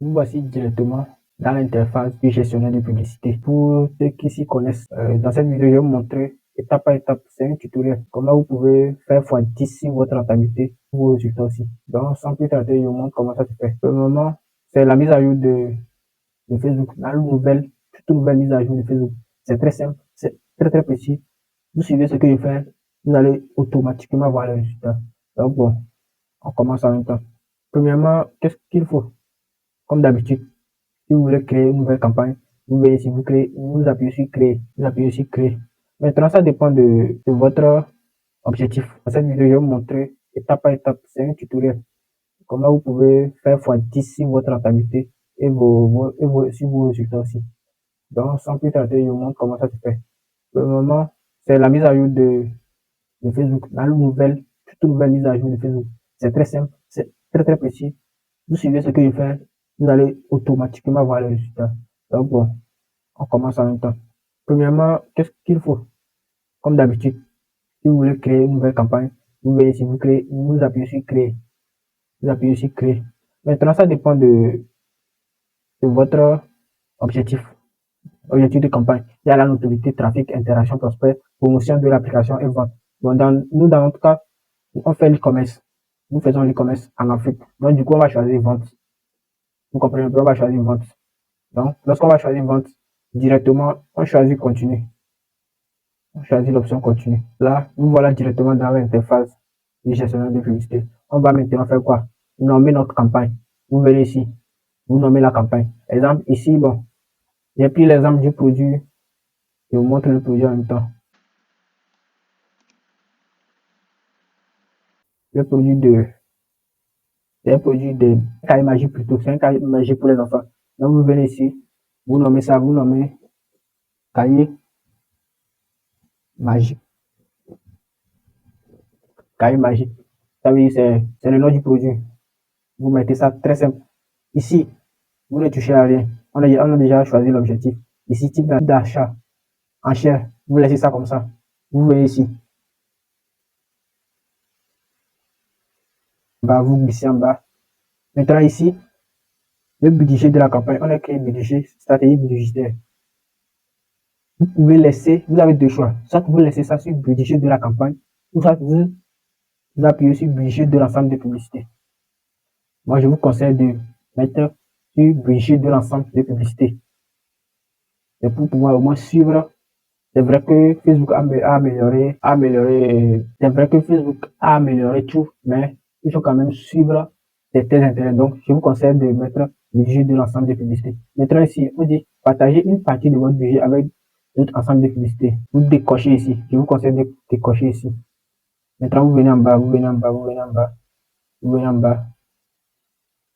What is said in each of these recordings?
Nous voici directement dans l'interface du gestionnaire de publicité. Pour ceux qui s'y connaissent, dans cette vidéo, je vais vous montrer étape par étape, c'est un tutoriel, comment vous pouvez faire x10 sur votre rentabilité, pour vos résultats aussi. Donc, sans plus tarder, je vous montre comment ça se fait. Pour le moment, c'est la mise à jour de Facebook. Dans toute nouvelle mise à jour de Facebook, c'est très simple, c'est très précis. Vous suivez ce que je fais, vous allez automatiquement voir les résultats. Donc bon, on commence en même temps. Premièrement, qu'est-ce qu'il faut? Comme d'habitude, si vous voulez créer une nouvelle campagne, vous voyez si vous créez, vous appuyez sur créer, vous appuyez sur créer. Maintenant, ça dépend de votre objectif. Dans cette vidéo, je vais vous montrer étape par étape, c'est un tutoriel, comment vous pouvez faire x10 sur votre rentabilité et sur vos résultats aussi. Donc, sans plus tarder, je vous montre comment ça se fait. Pour le moment, c'est la mise à jour de Facebook. Dans toute nouvelle mise à jour de Facebook, c'est très simple, c'est très précis. Vous suivez ce que je fais, vous allez automatiquement voir les résultats. Donc bon, on commence en même temps. Premièrement, qu'est-ce qu'il faut? Comme d'habitude, si vous voulez créer une nouvelle campagne, vous voyez si vous créez, vous appuyez sur créer. Vous appuyez sur créer. Maintenant, ça dépend de votre objectif. Objectif de campagne. Il y a la notoriété, trafic, interaction, prospect, promotion de l'application et vente. Bon, dans notre cas, on fait l'e-commerce. Nous faisons l'e-commerce en Afrique. Donc, du coup, on va choisir vente. Vous comprenez un peu, on va choisir vente. Donc, lorsqu'on va choisir vente, directement, on choisit continue. On choisit l'option continue. Là, nous voilà directement dans l'interface du gestionnaire de publicité. On va maintenant faire quoi? Nommer notre campagne. Vous verrez ici. Vous nommez la campagne. Exemple, ici, bon, j'ai pris l'exemple du produit. Je vous montre le produit en même temps. Le produit c'est un produit de cahier magique plutôt. C'est un cahier magique pour les enfants. Donc, vous venez ici. Vous nommez ça, vous nommez cahier magique. Cahier magique. Ça veut dire c'est le nom du produit. Vous mettez ça très simple. Ici, vous ne touchez à rien. On a déjà choisi l'objectif. Ici, type d'achat, enchère. Vous laissez ça comme ça. Vous voyez ici. Bah, vous glissez en bas. Maintenant, ici, le budget de la campagne. On a créé budget, stratégie budgétaire. Vous pouvez laisser, vous avez deux choix. Soit vous laissez ça sur budget de la campagne, ou soit vous appuyez sur budget de l'ensemble des publicités. Moi, je vous conseille de mettre sur budget de l'ensemble des publicités. Et pour pouvoir au moins suivre. C'est vrai que Facebook a amélioré, c'est vrai que Facebook a amélioré tout, mais il faut quand même suivre certains intérêts. Donc, je vous conseille de mettre le budget de l'ensemble des publicités. Maintenant, ici, on dit partager une partie de votre budget avec l'autre ensemble de publicités. Vous décochez ici. Je vous conseille de décocher ici. Maintenant, vous venez en bas, vous venez en bas, vous venez en bas, vous venez en bas.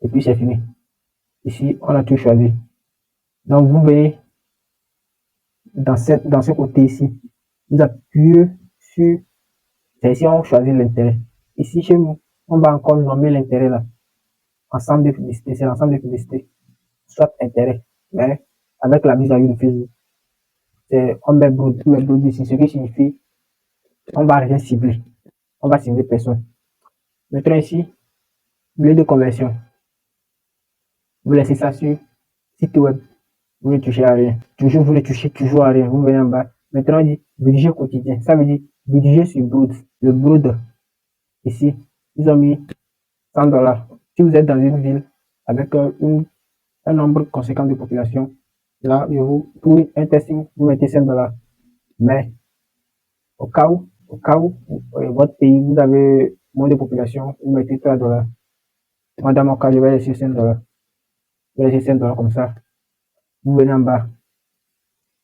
Et puis, c'est fini. Ici, on a tout choisi. Donc, vous venez dans ce côté ici. Vous appuyez sur, c'est ici on choisit l'intérêt. Ici chez nous, on va encore nommer l'intérêt là. Ensemble de publicités, c'est l'ensemble de publicités. Soit intérêt. Mais avec la mise à jour de Facebook, on met broad ici, ce qui signifie on va rien cibler. On va cibler personne. Maintenant ici, blé de conversion. Vous laissez ça sur site web. Vous ne touchez à rien. Toujours, vous ne touchez toujours à rien. Vous venez en bas. Maintenant, on dit budget quotidien. Ça veut dire budget sur broad. Le broad, ici, ils ont mis $100. Si vous êtes dans une ville avec un nombre conséquent de population, là, pour un testing, vous mettez $5. Mais au cas où votre pays, vous avez moins de population, vous mettez $3. Moi, dans mon cas, je vais laisser $5. Je vais laisser $5 comme ça. Vous venez en bas.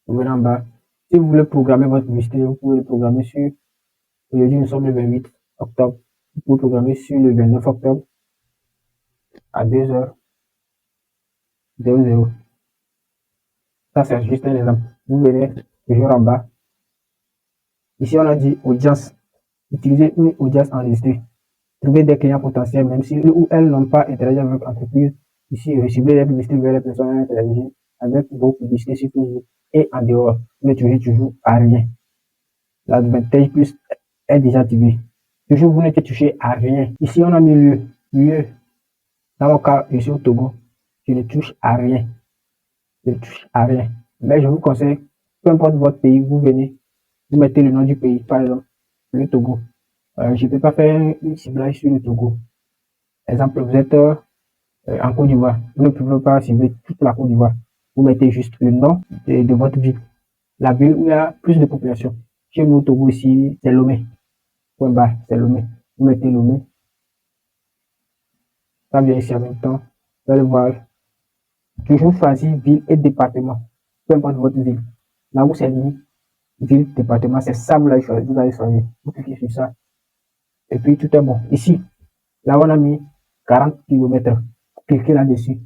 Vous venez en bas. Si vous voulez programmer votre publicité, vous pouvez le programmer sur, aujourd'hui nous sommes le 28 octobre. Vous pouvez programmer sur le 29 octobre à 2h00. Ça, c'est juste un exemple. Vous venez toujours en bas. Ici, on a dit audience. Utilisez une audience enregistrée. Trouvez des clients potentiels, même si eux ou elles n'ont pas interagi avec l'entreprise. Ici, reciblez les publicités vers les personnes interagir avec vos publicités sur Facebook et en dehors. Vous ne touchez toujours à rien. L'advantage plus est déjà activé. Toujours, vous ne touchez à rien. Ici, on a mis lieu. Dans mon cas, je suis au Togo. je ne touche à rien. Je ne touche à rien. Mais je vous conseille, peu importe votre pays, vous venez, vous mettez le nom du pays, par exemple, le Togo. Je ne peux pas faire une ciblage sur le Togo. Exemple, vous êtes en Côte d'Ivoire. Vous ne pouvez pas cibler toute la Côte d'Ivoire. Vous mettez juste le nom de votre ville. La ville où il y a plus de population. Chez nous, au Togo, ici, c'est Lomé. Point bas, c'est Lomé. Vous mettez Lomé. Ça vient ici en même temps. Vous allez voir. Toujours choisir ville et département. Peu importe votre ville. Là où c'est mis, ville, département, c'est ça vous allez choisir. Vous cliquez sur ça. Et puis tout est bon. Ici, là on a mis 40 km. Cliquez là-dessus.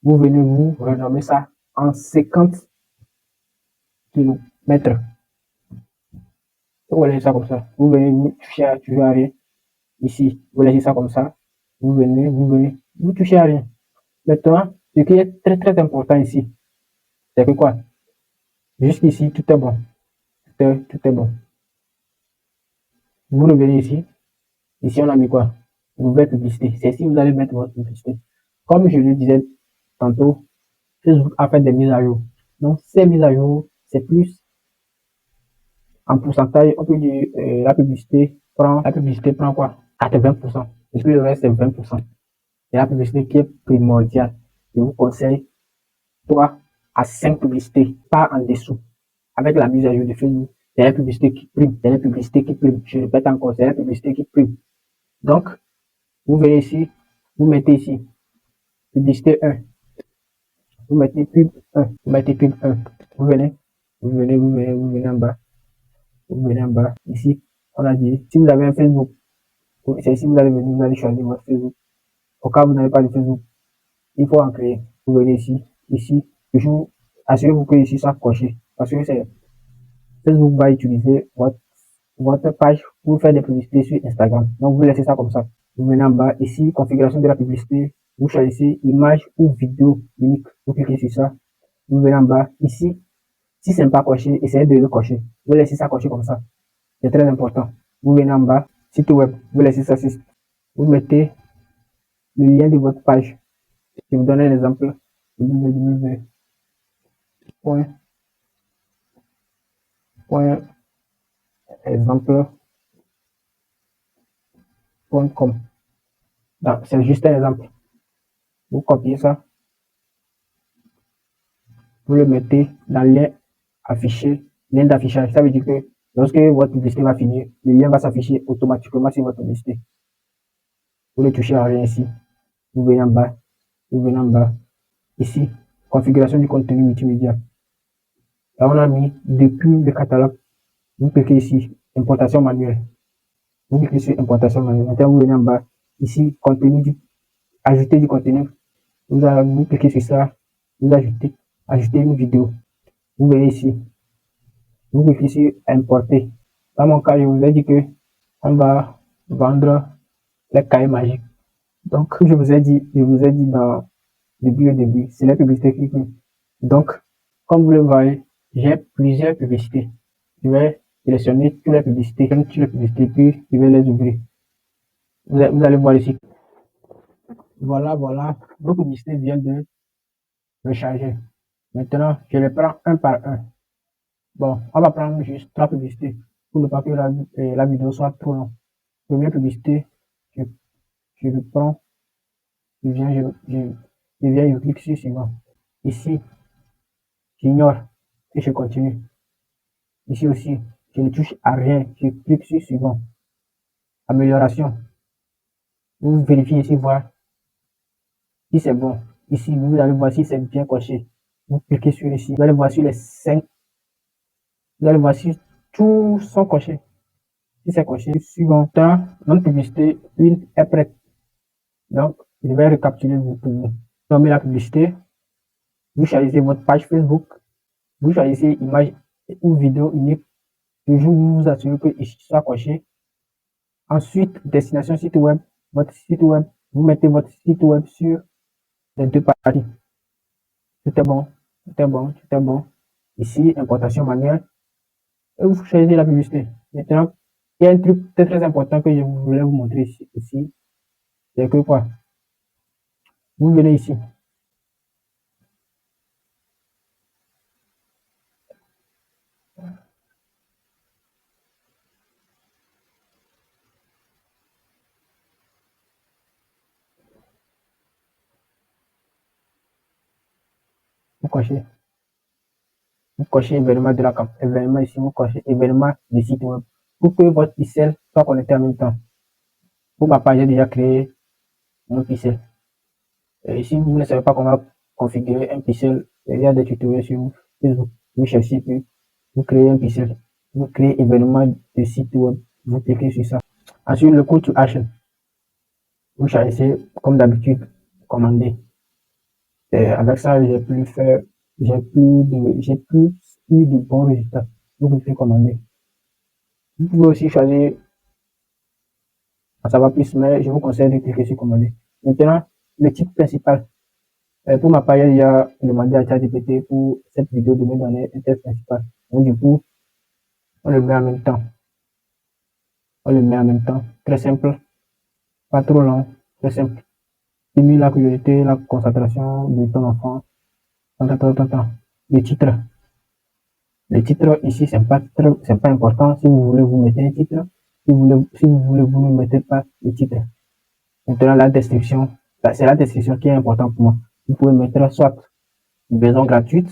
Vous venez vous renommer ça en 50 km. Vous laissez ça comme ça. Vous venez vous toucher à toujours à rien. Ici, vous laissez ça comme ça. Vous venez, vous touchez à rien. Maintenant, ce qui est très très important ici, c'est que quoi? Jusqu'ici, tout est bon. Tout est bon. Vous revenez ici. Ici, on a mis quoi? Nouvelle publicité. C'est ici que vous allez mettre votre publicité. Comme je le disais tantôt, Facebook a fait des mises à jour. Donc, ces mises à jour, c'est plus en pourcentage. On peut dire la publicité prend quoi? 80%. Et puis le reste, c'est 20%. C'est la publicité qui est primordiale. Je vous conseille 3 à 5 publicités, pas en dessous. Avec la mise à jour de Facebook, c'est la publicité qui prime. C'est la publicité qui prime. Je répète encore, c'est la publicité qui prime. Donc, vous venez ici, vous mettez ici, publicité 1. Vous mettez pub 1. Vous mettez pub 1. Vous venez, vous venez en bas. Vous venez en bas. Ici, on a dit, si vous avez un Facebook, c'est ici que vous allez venir, vous allez choisir votre Facebook. Au cas où vous n'avez pas de Facebook, il faut en créer. Vous venez ici, toujours, assurez-vous que ici soit coché. Parce que c'est Facebook va utiliser votre page pour faire des publicités sur Instagram. Donc, vous laissez ça comme ça. Vous venez en bas, ici, configuration de la publicité. Vous choisissez image ou vidéo unique. Vous cliquez sur ça. Vous venez en bas, ici. Si c'est pas coché, essayez de le cocher. Vous laissez ça cocher comme ça. C'est très important. Vous venez en bas, site web. Vous laissez ça. Vous mettez le lien de votre page. Je vous donne un exemple. Exemple.com. C'est juste un exemple. Vous copiez ça. Vous le mettez dans le lien affiché, lien d'affichage. Ça veut dire que lorsque votre publicité va finir, le lien va s'afficher automatiquement sur votre publicité. Vous le touchez en rien ici. Vous venez en bas. Vous venez en bas. Ici, configuration du contenu multimédia. Là, on a mis depuis le catalogue. Vous cliquez ici, importation manuelle. Vous cliquez sur importation manuelle. Maintenant, vous venez en bas. Ici, contenu, ajouter du contenu. Vous cliquez sur ça. Vous ajouter une vidéo. Vous venez ici. Vous cliquez sur importer. Dans mon cas, je vous ai dit que on va vendre les cahiers magiques. Donc, je vous ai dit dans le début, c'est la publicité qui compte. Donc, comme vous le voyez, j'ai plusieurs publicités. Je vais sélectionner toutes les publicités, puis je vais les ouvrir. Vous allez voir ici. Voilà, vos publicités viennent de recharger. Maintenant, je les prends un par un. Bon, on va prendre juste 3 publicités pour ne pas que la vidéo soit trop longue. Première publicité, je le prends, je clique sur suivant. Ici, j'ignore et je continue. Ici aussi, je ne touche à rien, je clique sur suivant. Amélioration. Vous vérifiez ici, voir si c'est bon. Ici, vous allez voir si c'est bien coché. Vous cliquez sur ici. Vous allez voir sur les 5. Vous allez voir si tous sont cochés. Si c'est coché, suivant. Notre publicité, une est prête. Donc, je vais récapituler pour vous. Nommez la publicité. Vous choisissez votre page Facebook. Vous choisissez image ou vidéo unique. Toujours vous assurez que ici soit coché. Ensuite, destination site web. Votre site web. Vous mettez votre site web sur les deux parties. Tout est bon. Tout est bon. Tout est bon. Ici, importation manuelle. Et vous choisissez la publicité. Maintenant, il y a un truc très très important que je voulais vous montrer ici. C'est que quoi? Vous venez ici. vous cochez événement de la campagne, événement ici, vous cochez événement du site web pour que votre pixel soit connecté en même temps. Pour ma part, j'ai déjà créé mon pixel. Et si vous ne savez pas comment configurer un pixel, il y a des tutoriels sur Facebook. Vous cherchez, puis vous créez un pixel. Vous créez événement de site web. Vous cliquez sur ça. Ensuite, le call to action. Vous choisissez, comme d'habitude, commander. Et avec ça, j'ai plus eu de bons résultats. Vous cliquez commander. Vous pouvez aussi choisir en savoir plus, mais je vous conseille de cliquer sur commander. Maintenant, le titre principal. Pour ma part, j'ai déjà demandé à ChatGPT pour cette vidéo de me donner un texte principal. Donc, du coup, on le met en même temps. On le met en même temps. Très simple. Pas trop long. Très simple. Stimule la curiosité, la concentration de ton enfant. Le titre. Le titre ici, c'est pas important. Si vous voulez, vous mettez un titre. Si vous voulez, vous ne mettez pas le titre. Maintenant, la description. C'est la description qui est importante pour moi. Vous pouvez mettre soit une version gratuite,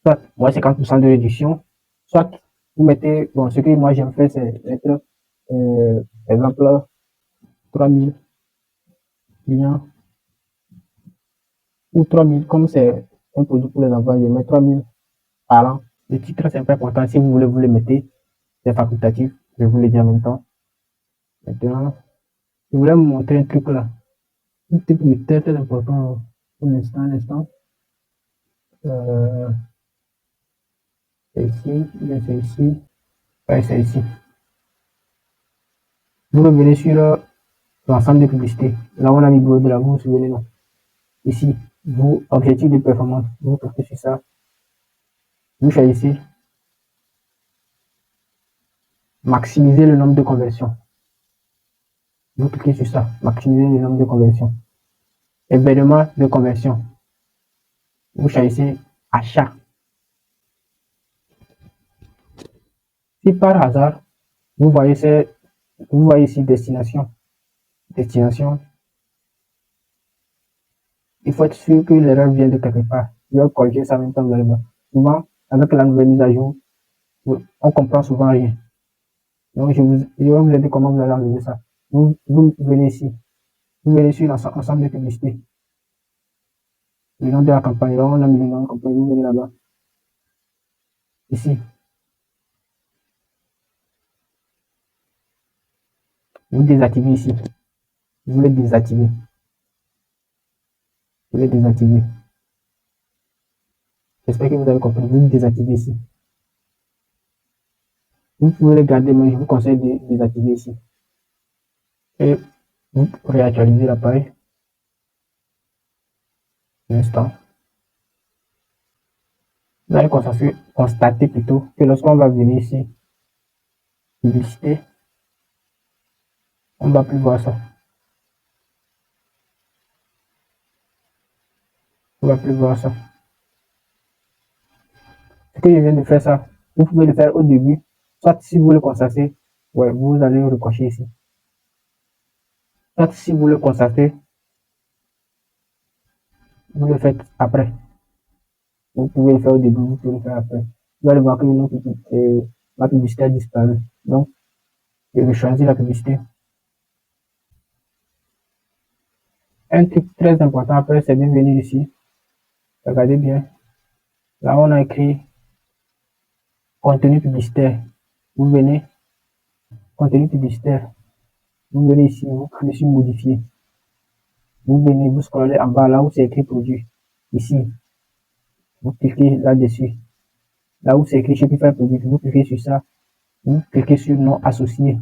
soit moins 50% de réduction, soit vous mettez, bon, ce que moi j'aime faire, c'est mettre, par exemple, 3000 clients ou 3000, comme c'est un produit pour les enfants, je mets 3000 par an. Le titre, c'est un peu important. Si vous voulez, vous le mettez, c'est facultatif. Je vous le dis en même temps. Maintenant, je voulais vous montrer un truc là. Un truc qui est très important pour l'instant. Euh, c'est ici, c'est ici. Ouais, c'est ici. Vous revenez sur l'ensemble des publicités. Là, on a mis de la vous vous souvenez, non? Ici, vous, objectif de performance, vous cliquez sur ça. Vous choisissez maximiser le nombre de conversions. Vous cliquez sur ça, maximiser le nombre de conversions. Événement de conversion. Vous choisissez achat. Si par hasard, vous voyez ici destination. Destination. Il faut être sûr que l'erreur vient de quelque part. Je vais corriger ça en même temps, vous allez voir. Souvent, avec la nouvelle mise à jour, on comprend souvent rien. Donc, je vais vous aider comment vous allez enlever ça. Vous venez ici. Vous venez sur l'ensemble de publicités. Le nom de la campagne. Là, on a mis le nom de la campagne. Vous venez là-bas. Ici. Vous désactivez ici. Vous voulez désactiver. Vous voulez désactiver. J'espère que vous avez compris. Vous désactivez ici. Vous pouvez le garder, mais je vous conseille de désactiver ici. Et vous réactualisez la page. Un instant. Vous allez constater plutôt que lorsqu'on va venir ici, publicité, on ne va plus voir ça. On ne va plus voir ça. Ce que je viens de faire ça, vous pouvez le faire au début. Soit si vous le constatez, ouais, vous allez le recocher ici. Soit si vous le constatez, vous le faites après. Vous pouvez le faire au début, vous pouvez le faire après. Vous allez voir que la publicité a disparu. Donc, je vais choisir la publicité. Un truc très important après, c'est de venir ici. Regardez bien. Là, on a écrit contenu publicitaire. Vous venez, contenu publicitaire. Vous venez ici, vous cliquez sur modifier. Vous venez, vous scrollez en bas là où c'est écrit produit. Ici, vous cliquez là-dessus. Là où c'est écrit Shopify produit, vous cliquez sur ça. Vous cliquez sur non associé.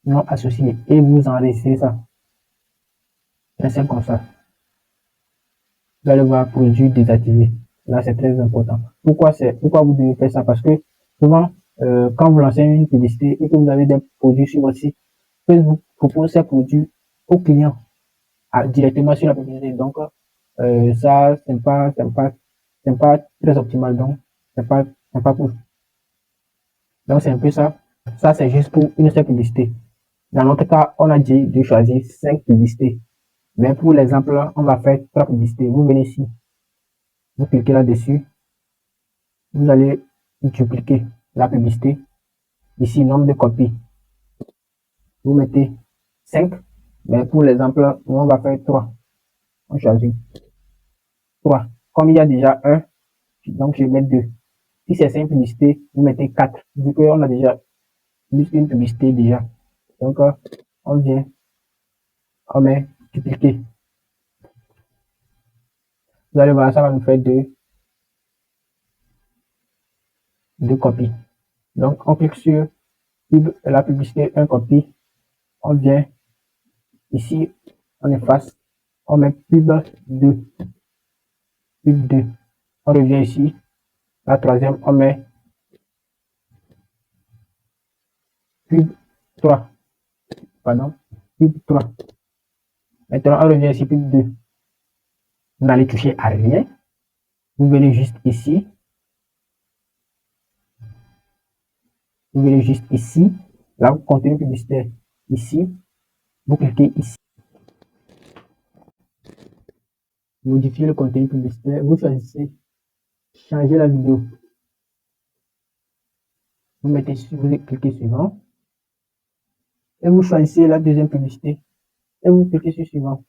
Non associé. Et vous enregistrez ça. C'est simple comme ça. Vous allez voir produit désactivé. Là, c'est très important. Pourquoi vous devez faire ça? Parce que souvent, quand vous lancez une publicité et que vous avez des produits sur votre site, Facebook propose ces produits aux clients directement sur la publicité. Donc, ça, c'est pas très optimal. Donc, c'est pas cool. Donc, c'est un peu ça. Ça, c'est juste pour une seule publicité. Dans notre cas, on a dit de choisir 5 publicités. Mais pour l'exemple, on va faire 3 publicités. Vous venez ici. Vous cliquez là-dessus. Vous allez dupliquer la publicité. Ici, nombre de copies. Vous mettez 5. Mais pour l'exemple, on va faire 3. On choisit 3. Comme il y a déjà 1, donc je vais mettre 2. Si c'est 5 publicités, vous mettez 4. Vu qu'on a déjà plus une publicité déjà. Donc, on vient, on met dupliquer. Vous allez voir, ça va nous faire deux copies. Donc, on clique sur la publicité, un copie. On vient ici, on efface, on met pub 2. Pub 2. On revient ici. La troisième, on met pub 3. Pardon, pub 3. Maintenant, on revient ici, pub 2. Vous n'allez toucher à rien. Vous venez juste ici. Vous venez juste ici. Là, vous contenu publicitaire. Ici. Vous cliquez ici. Modifier le contenu publicitaire. Vous choisissez changer la vidéo. Vous mettez vous cliquez suivant. Et vous choisissez la deuxième publicité. Et vous cliquez sur suivant.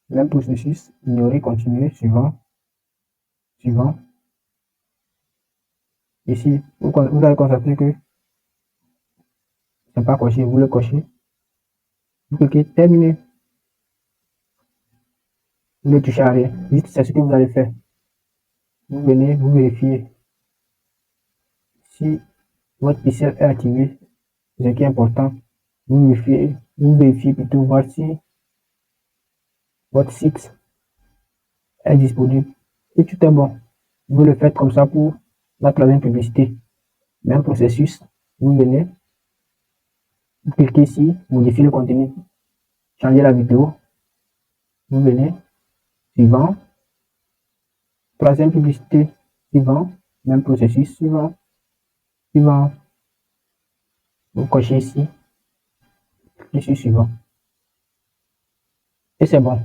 Même processus. Ignorer, continuer, suivant. Suivant. Ici, vous allez constater que c'est pas coché. Vous le cochez. Vous cliquez terminer. Vous ne touchez à rien. Juste c'est ce que vous allez faire. Vous venez, vous vérifiez si votre pixel est activé, ce qui est important. Vous vérifiez plutôt voir si votre site est disponible et tout est bon. Vous le faites comme ça pour la troisième publicité. Même processus. Vous venez, vous cliquez ici, modifier le contenu, changer la vidéo. Vous venez, suivant. Troisième publicité, suivant. Même processus, suivant. Suivant. Vous cochez ici. Je suis suivant. Et c'est bon.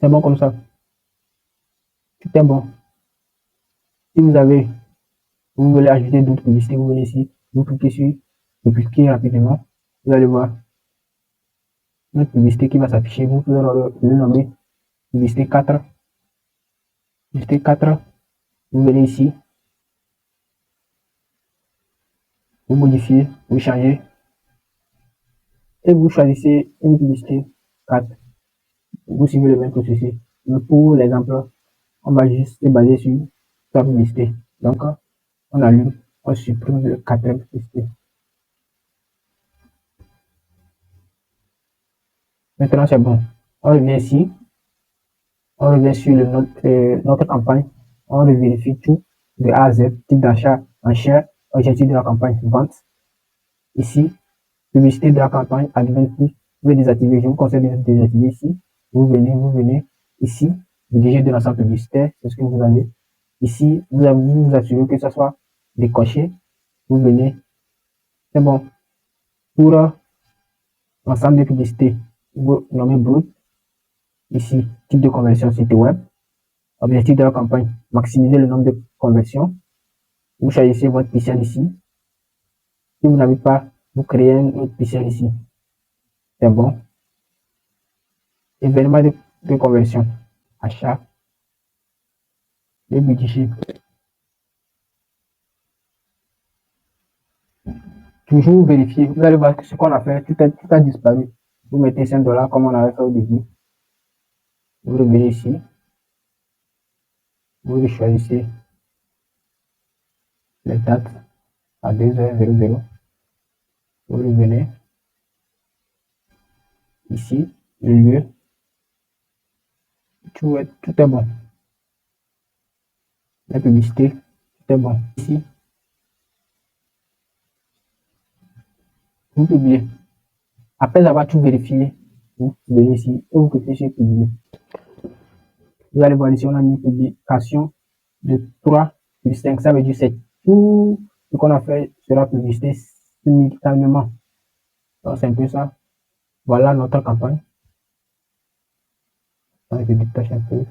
C'est bon comme ça. Tout est bon. Si vous voulez ajouter d'autres publicités, vous venez ici, vous cliquez sur dupliquer rapidement. Vous allez voir notre publicité qui va s'afficher. Vous pouvez le nommer publicité 4. Publicité 4. Vous venez ici. Vous modifiez, vous changez. Et vous choisissez une publicité 4. Vous suivez le même processus. Mais pour l'exemple, on va juste se baser sur la publicité. Donc, on allume, on supprime le quatrième publicité. Maintenant, c'est bon. On revient ici. On revient sur notre campagne. On vérifie tout de A à Z, type d'achat, enchère, objectif de la campagne, vente. Ici, publicité de la campagne, advanced, vous pouvez désactiver. Je vous conseille de désactiver ici. Vous venez ici, budget de l'ensemble publicitaire, c'est ce que vous avez. Ici, vous assurez que ça soit décoché. Vous venez, c'est bon. Pour l'ensemble des publicités, vous nommez brut. Ici, type de conversion site web. Objectif de la campagne, maximiser le nombre de conversions. Vous choisissez votre pixel ici. Si vous n'avez pas, vous créez un autre pixel ici. C'est bon. Événement de conversion. Achat. Le budget. Toujours vérifier. Vous allez voir que ce qu'on a fait, tout a disparu. Vous mettez 5 $ comme on avait fait au début. Vous revenez ici. Vous choisissez les dates à 2h00. Vous revenez ici, le lieu. Tout est bon. La publicité, tout est bon. Ici, vous publiez. Après avoir tout vérifié, vous venez ici et vous cliquez sur publier. Vous allez voir ici, on a mis publication de 3 sur 5. Ça veut dire que tout ce qu'on a fait sera publié simultanément. Donc c'est un peu ça. Voilà notre campagne. Je détache un peu.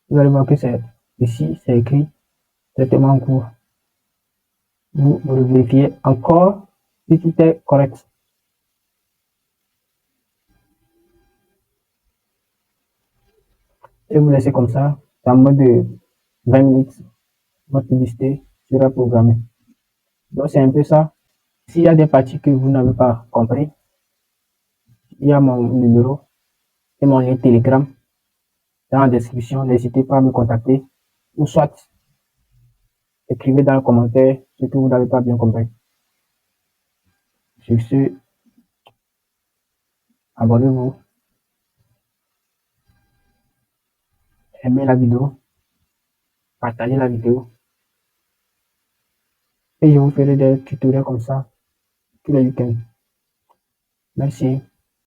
Vous allez voir que c'est ici, c'est écrit traitement en cours. Vous le vérifiez encore si tout est correct. Et vous laissez comme ça, dans moins de 20 minutes, votre publicité sera programmée. Donc c'est un peu ça. S'il y a des parties que vous n'avez pas compris, il y a mon numéro et mon lien Telegram dans la description. N'hésitez pas à me contacter ou soit écrivez dans les commentaires ce que vous n'avez pas bien compris. Sur ce, abonnez-vous, aimez la vidéo, partagez la vidéo et je vous ferai des tutoriels comme ça tous les week-ends. Merci.